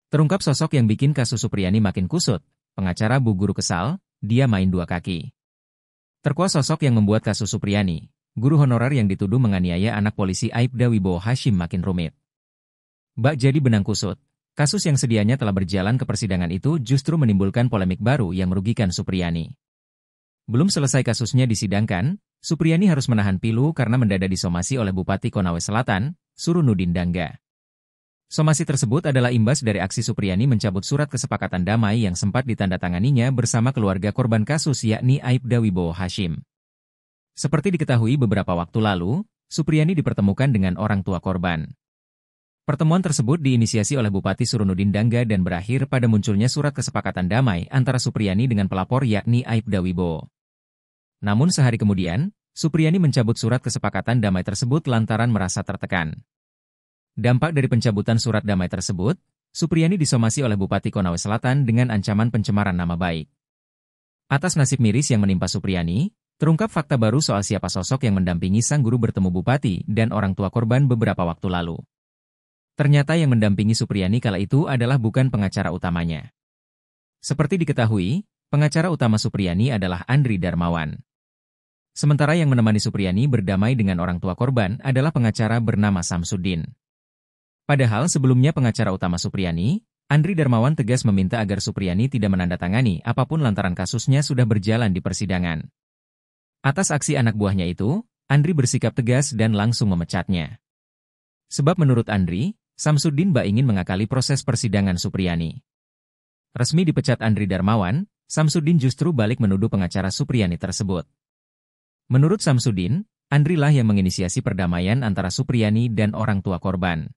Terungkap sosok yang bikin kasus Supriyani makin kusut. Pengacara Bu Guru kesal, dia main dua kaki. Terkuak sosok yang membuat kasus Supriyani, guru honorer yang dituduh menganiaya anak polisi Aibda Wibowo Hashim makin rumit. Bak jadi benang kusut. Kasus yang sedianya telah berjalan ke persidangan itu justru menimbulkan polemik baru yang merugikan Supriyani. Belum selesai kasusnya disidangkan, Supriyani harus menahan pilu karena mendadak disomasi oleh Bupati Konawe Selatan, Surunudin Dangga. Somasi tersebut adalah imbas dari aksi Supriyani mencabut surat kesepakatan damai yang sempat ditandatanganinya bersama keluarga korban kasus yakni Aibda Wibowo Hashim. Seperti diketahui beberapa waktu lalu, Supriyani dipertemukan dengan orang tua korban. Pertemuan tersebut diinisiasi oleh Bupati Surunudin Dangga dan berakhir pada munculnya surat kesepakatan damai antara Supriyani dengan pelapor yakni Aibda Wibowo. Namun sehari kemudian, Supriyani mencabut surat kesepakatan damai tersebut lantaran merasa tertekan. Dampak dari pencabutan surat damai tersebut, Supriyani disomasi oleh Bupati Konawe Selatan dengan ancaman pencemaran nama baik. Atas nasib miris yang menimpa Supriyani, terungkap fakta baru soal siapa sosok yang mendampingi sang guru bertemu Bupati dan orang tua korban beberapa waktu lalu. Ternyata yang mendampingi Supriyani kala itu adalah bukan pengacara utamanya. Seperti diketahui, pengacara utama Supriyani adalah Andri Darmawan. Sementara yang menemani Supriyani berdamai dengan orang tua korban adalah pengacara bernama Samsudin. Padahal sebelumnya pengacara utama Supriyani, Andri Darmawan tegas meminta agar Supriyani tidak menandatangani apapun lantaran kasusnya sudah berjalan di persidangan. Atas aksi anak buahnya itu, Andri bersikap tegas dan langsung memecatnya. Sebab menurut Andri, Samsudin ingin mengakali proses persidangan Supriyani. Resmi dipecat Andri Darmawan, Samsudin justru balik menuduh pengacara Supriyani tersebut. Menurut Samsudin, Andri lah yang menginisiasi perdamaian antara Supriyani dan orang tua korban.